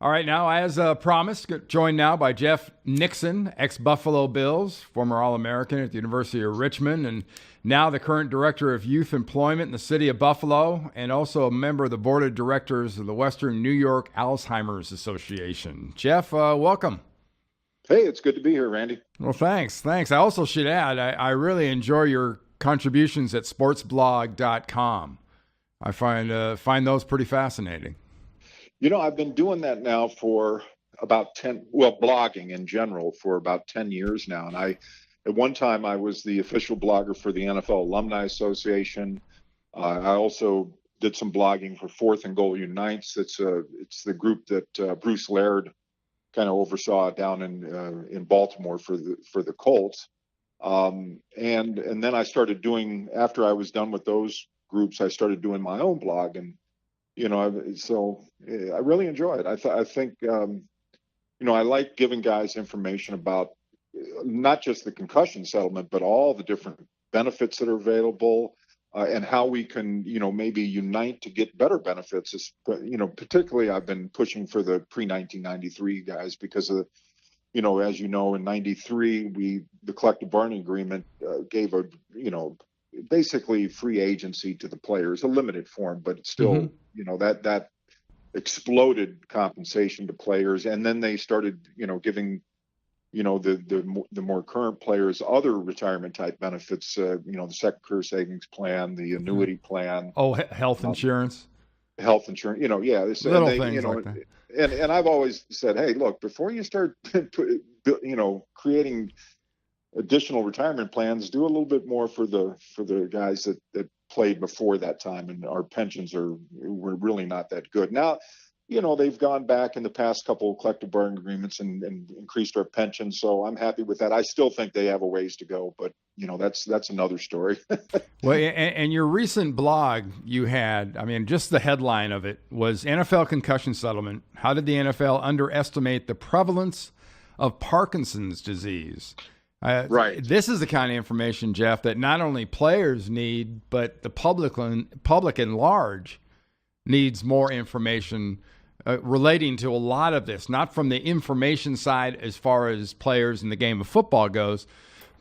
All right, now, as promised, joined now by Jeff Nixon, ex-Buffalo Bills, former All-American at the University of Richmond, and now the current Director of Youth Employment in the city of Buffalo, and also a member of the Board of Directors of the Western New York Alzheimer's Association. Jeff, welcome. Hey, it's good to be here, Randy. Well, thanks. I also should add, I really enjoy your contributions at sportsblog.com. I find those pretty fascinating. I've been doing that now for about blogging in general for about 10 years now. And at one time, I was the official blogger for the NFL Alumni Association. I also did some blogging for Fourth and Goal Unites. It's the group that Bruce Laird kind of oversaw down in Baltimore for the Colts. And then I started doing, after I was done with those groups, I started doing my own blog, and so I really enjoy it. I think I like giving guys information about not just the concussion settlement, but all the different benefits that are available, and how we can maybe unite to get better benefits. Particularly I've been pushing for the pre-1993 guys because of as you know, in 93 the collective bargaining agreement gave basically free agency to the players, a limited form, but it's still, that exploded compensation to players. And then they started, giving, the more current players other retirement type benefits, the second career savings plan, the annuity plan. Oh, health insurance. Health insurance, Little things like that. And I've always said, hey, look, before you start, creating additional retirement plans, do a little bit more for the guys that played before that time, and our pensions were really not that good. Now, they've gone back in the past couple of collective bargaining agreements and increased our pensions, so I'm happy with that. I still think they have a ways to go, but that's another story. Well, and your recent blog you had, just the headline of it was NFL concussion settlement. How did the NFL underestimate the prevalence of Parkinson's disease? Right. This is the kind of information, Jeff, that not only players need, but the public in large needs more information relating to a lot of this, not from the information side as far as players in the game of football goes,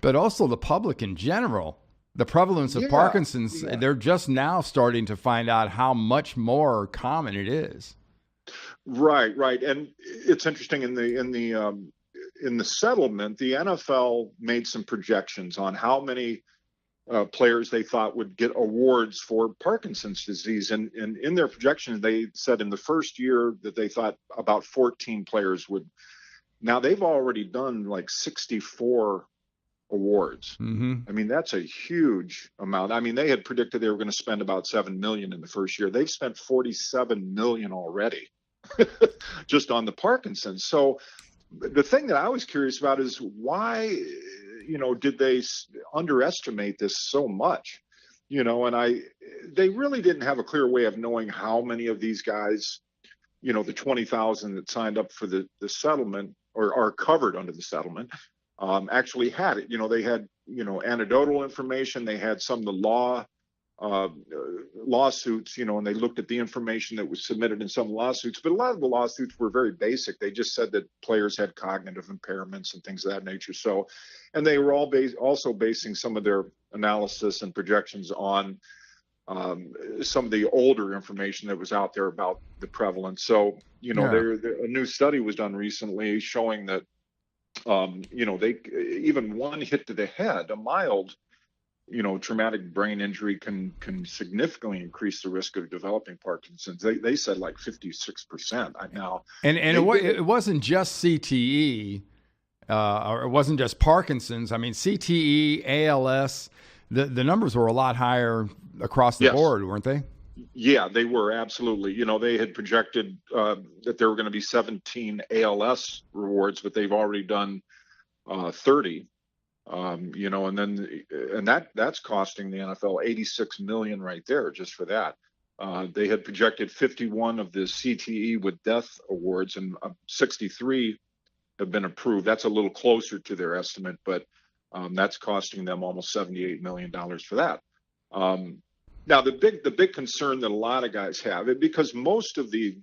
but also the public in general. The prevalence of Parkinson's, they're just now starting to find out how much more common it is. Right. And it's interesting in the settlement, the NFL made some projections on how many players they thought would get awards for Parkinson's disease. And in their projections, they said in the first year that they thought about 14 players would. Now they've already done like 64 awards. Mm-hmm. That's a huge amount. They had predicted they were going to spend about $7 million in the first year. They've spent $47 million already just on the Parkinson's. So the thing that I was curious about is why, did they underestimate this so much? And they really didn't have a clear way of knowing how many of these guys, the 20,000 that signed up for the settlement or are covered under the settlement, actually had it. They had, anecdotal information. They had some of the lawsuits, and they looked at the information that was submitted in some lawsuits, but a lot of the lawsuits were very basic. They just said that players had cognitive impairments and things of that nature. So, and they were all also basing some of their analysis and projections on some of the older information that was out there about the prevalence. So, a new study was done recently showing that, they even one hit to the head, a mild traumatic brain injury can significantly increase the risk of developing Parkinson's. They said like 56% now. And it wasn't just CTE, or it wasn't just Parkinson's. CTE, ALS, the numbers were a lot higher across the board, weren't they? Yeah, they were, absolutely. They had projected that there were going to be 17 ALS rewards, but they've already done 30. And that's costing the NFL $86 million right there just for that. They had projected 51 of the CTE with death awards, and 63 have been approved. That's a little closer to their estimate, but that's costing them almost $78 million for that. Now, the big concern that a lot of guys have, because most of the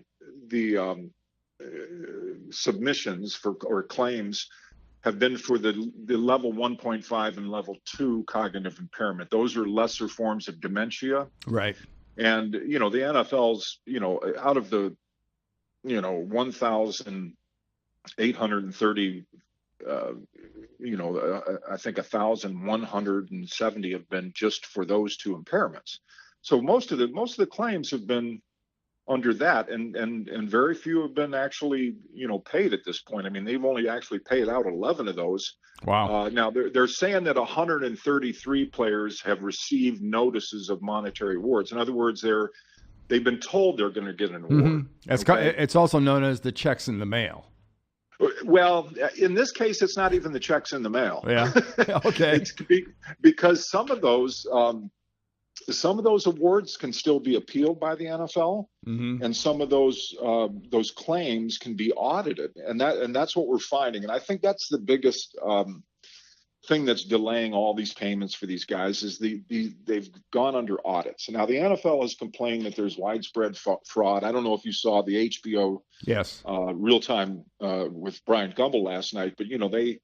submissions for or claims have been for the level 1.5 and level 2 cognitive impairment. Those are lesser forms of dementia. Right. And, the NFL's, out of the, 1,830, I think 1,170 have been just for those two impairments. So most of the claims have been under that, and very few have been actually, paid at this point. I mean, they've only actually paid out 11 of those. Wow. Now they're saying that 133 players have received notices of monetary awards. In other words, they've been told they're going to get an award. It's also known as the checks in the mail. Well, in this case, it's not even the checks in the mail. Yeah. Okay. It's because some of those awards can still be appealed by the NFL, and some of those claims can be audited, and that's what we're finding. And I think that's the biggest thing that's delaying all these payments for these guys is they've gone under audits. And now the NFL has complained that there's widespread fraud. I don't know if you saw the HBO real time with Brian Gumbel last night, but the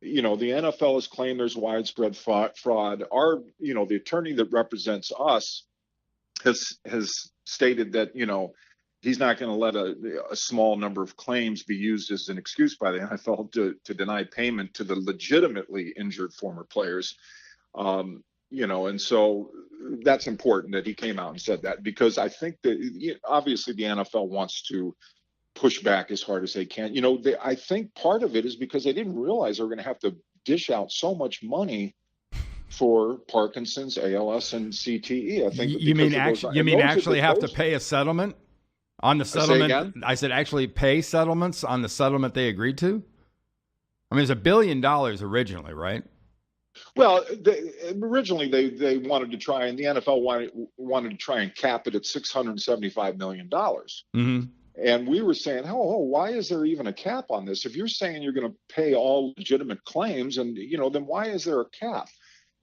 NFL has claimed there's widespread fraud. The attorney that represents us has stated that, he's not going to let a small number of claims be used as an excuse by the NFL to deny payment to the legitimately injured former players. And so that's important that he came out and said that, because I think that obviously the NFL wants to push back as hard as they can. I think part of it is because they didn't realize they were going to have to dish out so much money for Parkinson's, ALS, and CTE. I think you mean actually have to pay a settlement on the settlement. I said actually pay settlements on the settlement they agreed to. I mean, it's $1 billion originally, right? Well, originally they wanted to try, and the NFL wanted to try and cap it at $675 million. And we were saying, why is there even a cap on this? If you're saying you're going to pay all legitimate claims, and then why is there a cap?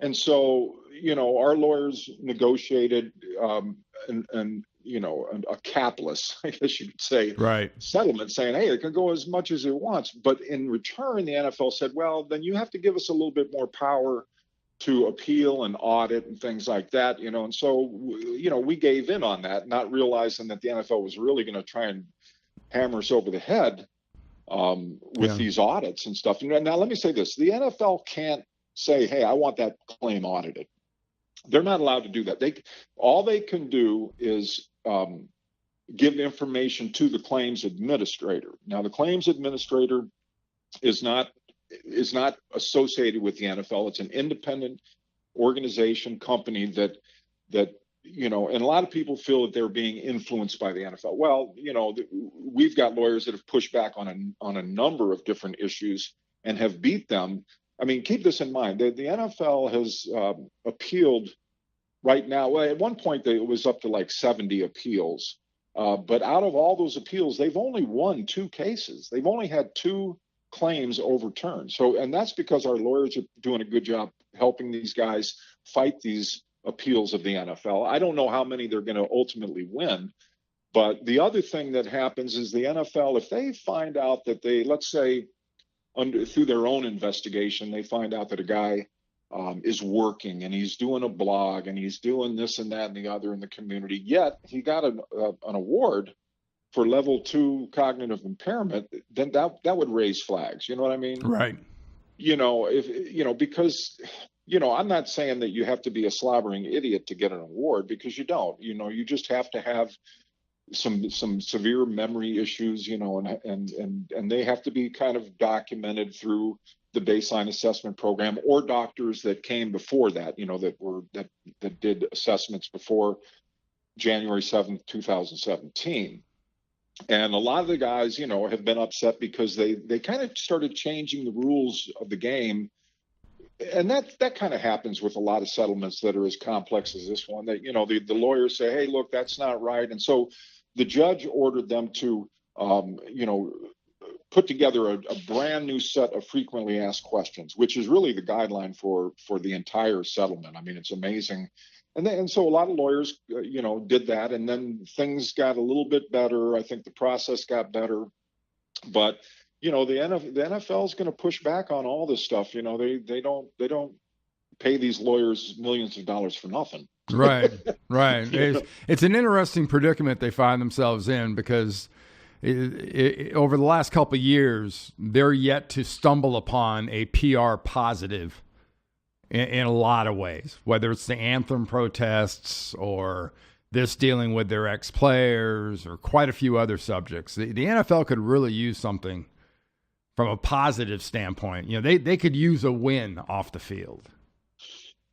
And so, our lawyers negotiated a capless, I guess you could say, settlement, saying, hey, it can go as much as it wants. But in return, the NFL said, well, then you have to give us a little bit more power to appeal and audit and things like that, And so, we gave in on that, not realizing that the NFL was really going to try and hammer us over the head with these audits and stuff. Now, let me say this. The NFL can't say, hey, I want that claim audited. They're not allowed to do that. All they can do is give information to the claims administrator. Now, the claims administrator is not associated with the NFL. It's an independent organization, company that and a lot of people feel that they're being influenced by the NFL. Well, we've got lawyers that have pushed back on a number of different issues and have beat them. I mean, keep this in mind. The NFL has appealed right now. Well, at one point, it was up to like 70 appeals. But out of all those appeals, they've only won 2 cases. They've only had 2 claims overturned. And that's because our lawyers are doing a good job helping these guys fight these appeals of the NFL. I don't know how many they're going to ultimately win. But the other thing that happens is the NFL, if they find out that let's say, through their own investigation, they find out that a guy is working and he's doing a blog and he's doing this and that and the other in the community, yet he got an award for level 2 cognitive impairment, then that would raise flags. You know what I mean? Right. Because I'm not saying that you have to be a slobbering idiot to get an award, because you don't. You just have to have some severe memory issues, and they have to be kind of documented through the baseline assessment program, or doctors that came before that, that did assessments before January 7th, 2017. And a lot of the guys, have been upset because they kind of started changing the rules of the game. And that kind of happens with a lot of settlements that are as complex as this one, that, the lawyers say, hey, look, that's not right. And so the judge ordered them to, put together a brand new set of frequently asked questions, which is really the guideline for the entire settlement. I mean, it's amazing. And so a lot of lawyers, did that. And then things got a little bit better. I think the process got better. But the NFL is going to push back on all this stuff. They don't pay these lawyers millions of dollars for nothing. Right, right. You know? It's an interesting predicament they find themselves in because over the last couple of years, they're yet to stumble upon a PR positive in a lot of ways, whether it's the anthem protests or this dealing with their ex-players or quite a few other subjects. The NFL could really use something from a positive standpoint. They could use a win off the field.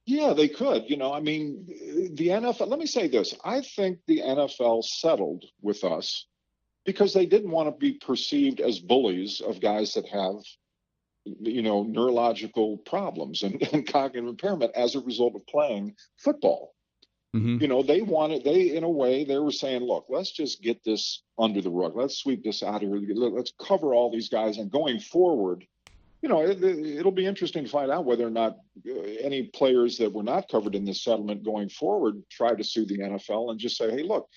Yeah, they could. I mean, the NFL, let me say this. I think the NFL settled with us because they didn't want to be perceived as bullies of guys that have, neurological problems and cognitive impairment as a result of playing football. Mm-hmm. In a way, they were saying, look, let's just get this under the rug. Let's sweep this out of here. Let's cover all these guys. And going forward, it'll be interesting to find out whether or not any players that were not covered in this settlement going forward try to sue the NFL and just say, hey, look,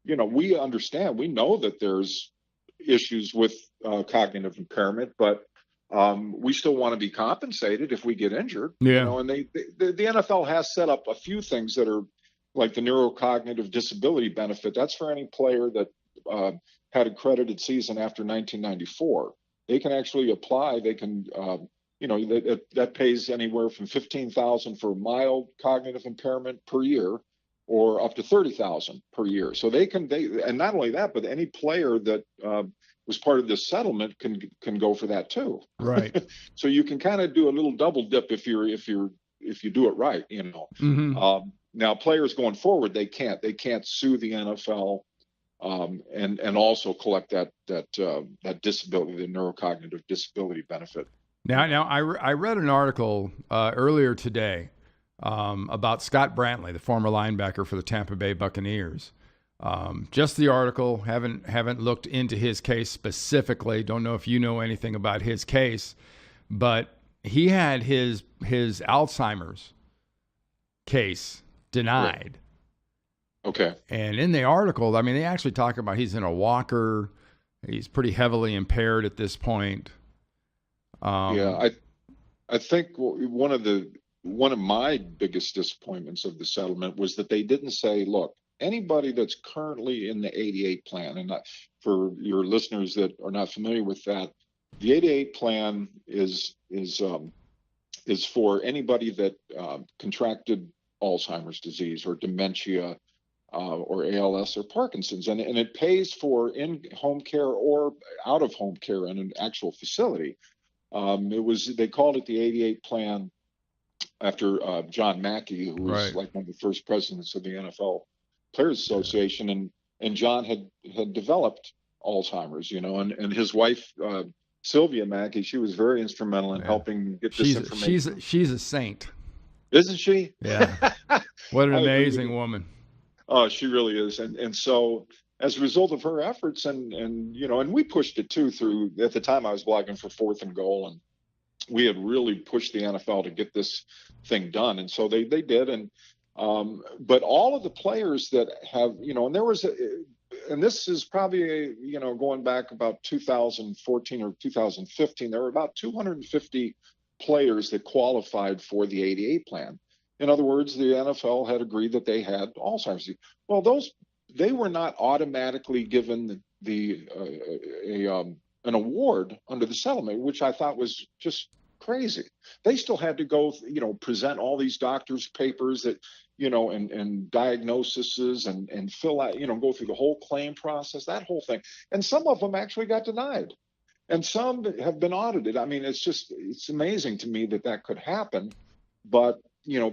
we understand, we know that there's issues with cognitive impairment, but we still want to be compensated if we get injured. Yeah. And the NFL has set up a few things that are like the neurocognitive disability benefit. That's for any player that had a credited season after 1994. They can actually apply. They can, that pays anywhere from $15,000 for mild cognitive impairment per year, or up to $30,000 per year. So and not only that, but any player that was part of this settlement can go for that too. Right. So you can kind of do a little double dip if you do it right. Mm-hmm. Now players going forward, they can't sue the NFL. And also collect that disability, the neurocognitive disability benefit. Now I read an article earlier today about Scott Brantley, the former linebacker for the Tampa Bay Buccaneers. Just the article. Haven't looked into his case specifically. Don't know if you know anything about his case, but he had his Alzheimer's case denied. Right. Okay. And in the article, I mean, they actually talk about he's in a walker. He's pretty heavily impaired at this point. I think one of my biggest disappointments of the settlement was that they didn't say, look, anybody that's currently in the 88 plan, and for your listeners that are not familiar with that, the 88 plan is for anybody that contracted Alzheimer's disease or dementia, or ALS or Parkinson's, and it pays for in-home care or out-of-home care in an actual facility. They called it the 88 plan after John Mackey, who was like one of the first presidents of the NFL Players Association, and John had developed Alzheimer's, and his wife Sylvia Mackey, she was very instrumental in helping get this information. She's a saint, isn't she? Yeah. What an amazing woman. Oh, she really is. And so as a result of her efforts and we pushed it too through, at the time I was blogging for 4th and Goal, and we had really pushed the NFL to get this thing done. And so they did. And, but all of the players that have, and there was, and this is probably, going back about 2014 or 2015, there were about 250 players that qualified for the 88 plan. In other words, the NFL had agreed that they had Alzheimer's disease. Well, they were not automatically given an award under the settlement, which I thought was just crazy. They still had to go, present all these doctors' papers that, and diagnoses and fill out, go through the whole claim process, that whole thing. And some of them actually got denied, and some have been audited. I mean, it's amazing to me that could happen, but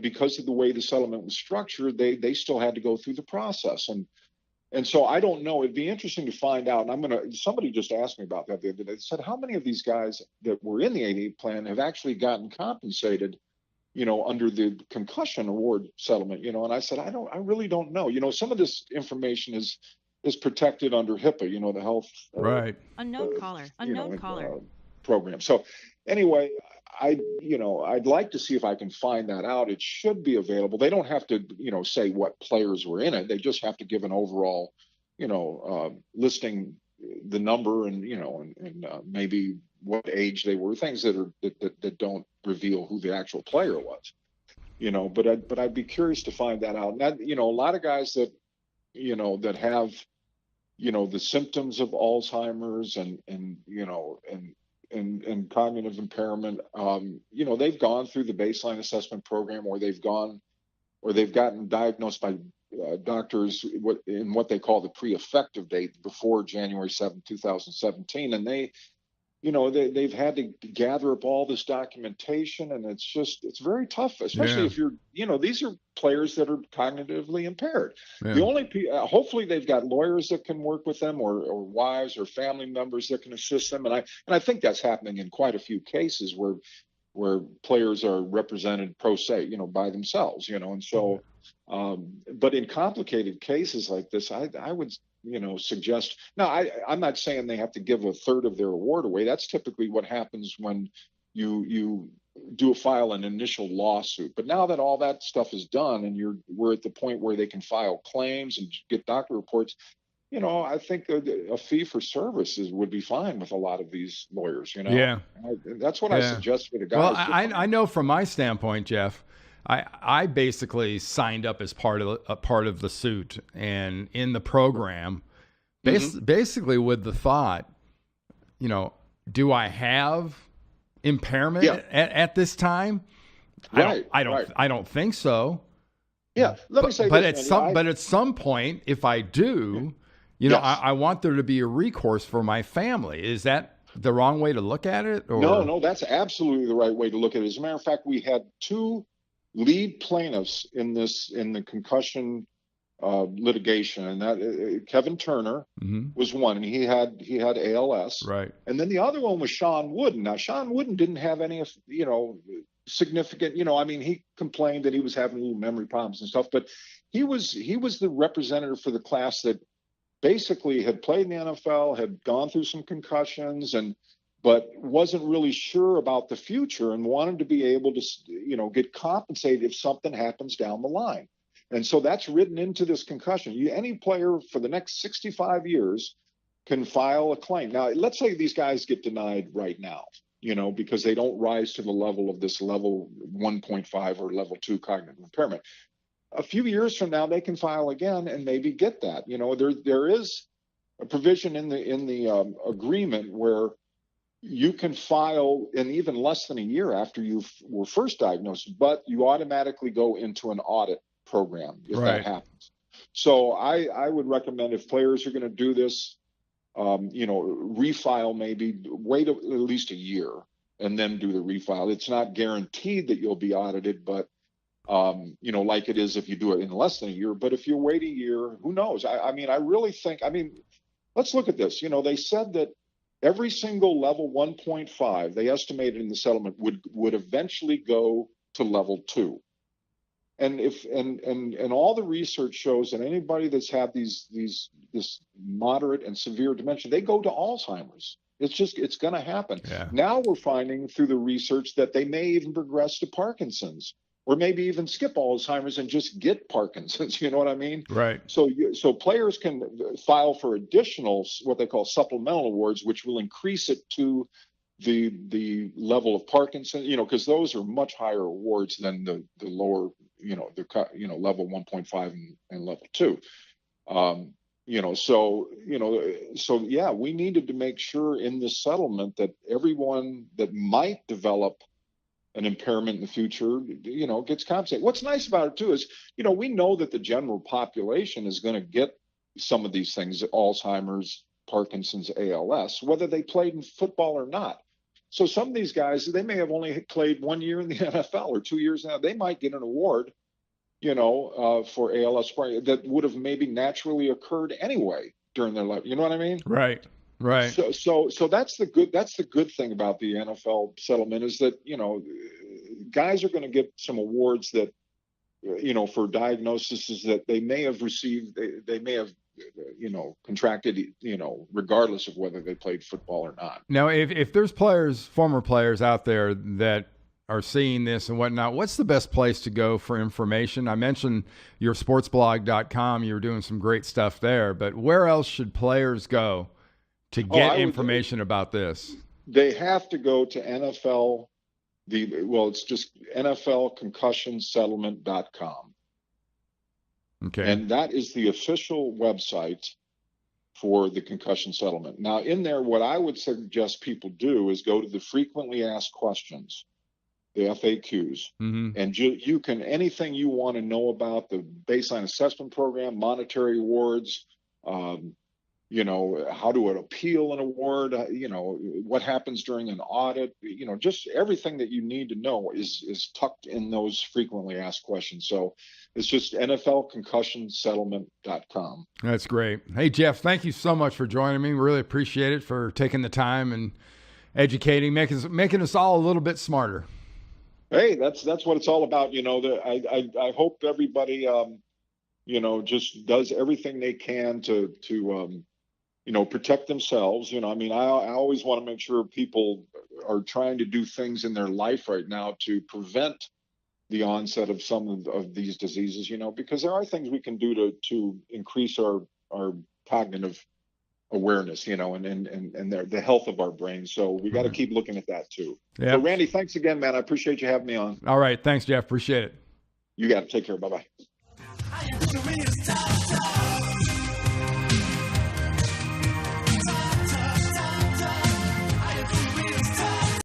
because of the way the settlement was structured, they still had to go through the process. And so I don't know. It'd be interesting to find out. And somebody just asked me about that the other day. They said, how many of these guys that were in the 88 plan have actually gotten compensated, under the concussion award settlement, and I said, I really don't know. Some of this information is protected under HIPAA, the health unknown caller program. So anyway, I'd like to see if I can find that out. It should be available. They don't have to, say what players were in it. They just have to give an overall, listing the number and maybe what age they were, things that don't reveal who the actual player was. But I'd be curious to find that out. And that, a lot of guys that that have the symptoms of Alzheimer's and cognitive impairment, they've gone through the baseline assessment program, or they've gotten diagnosed by doctors in what they call the pre-effective date before January 7th, 2017. And they've had to gather up all this documentation, and it's very tough, especially if you're, these are players that are cognitively impaired. Yeah. The only, hopefully they've got lawyers that can work with them, or wives or family members that can assist them. And I think that's happening in quite a few cases where players are represented pro se, by themselves, and so, but in complicated cases like this, I would, suggest. Now, I'm not saying they have to give a third of their award away. That's typically what happens when you file an initial lawsuit. But now that all that stuff is done, and we're at the point where they can file claims and get doctor reports, I think a fee for services would be fine with a lot of these lawyers. Yeah, that's what I suggest for the guys. Well, I know from my standpoint, Jeff, I basically signed up as part of the suit and in the program, basically with the thought, do I have impairment at this time? Right. I don't think so. Yeah. Let me say but this, but at some point, if I do, I want there to be a recourse for my family. Is that the wrong way to look at it? Or? No, that's absolutely the right way to look at it. As a matter of fact, we had two lead plaintiffs in the concussion litigation, and that Kevin Turner was one, and he had ALS, right? And then the other one was Sean Wooden. Now, Sean Wooden didn't have any significant, he complained that he was having little memory problems and stuff, but he was the representative for the class that basically had played in the NFL, had gone through some concussions, but wasn't really sure about the future and wanted to be able to, get compensated if something happens down the line. And so that's written into this concussion. Any player for the next 65 years can file a claim. Now, let's say these guys get denied right now, because they don't rise to the level of this level 1.5 or level 2 cognitive impairment. A few years from now, they can file again and maybe get that. There is a provision in the agreement where you can file in even less than a year after you were first diagnosed, but you automatically go into an audit program if that happens. So I would recommend, if players are going to do this, refile, maybe wait at least a year and then do the refile. It's not guaranteed that you'll be audited, but like it is if you do it in less than a year. But if you wait a year, who knows? I really think, let's look at this. They said that every single level 1.5, they estimated in the settlement, would eventually go to level 2. And and all the research shows that anybody that's had this moderate and severe dementia, they go to Alzheimer's. It's going to happen. Yeah. Now we're finding through the research that they may even progress to Parkinson's, or maybe even skip Alzheimer's and just get Parkinson's. You know what I mean? Right. So players can file for additional, what they call supplemental awards, which will increase it to the level of Parkinson, because those are much higher awards than the lower, level 1.5 and level 2. So yeah, we needed to make sure in this settlement that everyone that might develop an impairment in the future, gets compensated. What's nice about it too is, we know that the general population is going to get some of these things, Alzheimer's, Parkinson's, ALS, whether they played in football or not. So some of these guys, they may have only played 1 year in the NFL or 2 years now. They might get an award, for ALS that would have maybe naturally occurred anyway during their life. You know what I mean? Right. So that's the good thing about the NFL settlement, is that, guys are going to get some awards that, for diagnoses that they may have received, they may have, contracted, regardless of whether they played football or not. Now, if there's former players out there that are seeing this and whatnot, what's the best place to go for information? I mentioned your sportsblog.com. You're doing some great stuff there, but where else should players go to get information about this? They have to go to NFL. It's just NFLConcussionSettlement.com. Okay. And that is the official website for the concussion settlement. Now, in there, what I would suggest people do is go to the frequently asked questions, the FAQs, and you can, anything you want to know about the baseline assessment program, monetary awards, how to appeal an award, what happens during an audit, just everything that you need to know is tucked in those frequently asked questions. So it's just NFLConcussionSettlement.com. That's great. Hey, Jeff, thank you so much for joining me. Really appreciate it, for taking the time and educating, making us all a little bit smarter. Hey, that's what it's all about. I hope everybody, just does everything they can to protect themselves. I always want to make sure people are trying to do things in their life right now to prevent the onset of some of these diseases, because there are things we can do to increase our cognitive awareness, and the health of our brain. So we got to keep looking at that too. Yep. So Randy, thanks again, man. I appreciate you having me on. All right. Thanks, Jeff. Appreciate it. You got to take care. Bye-bye.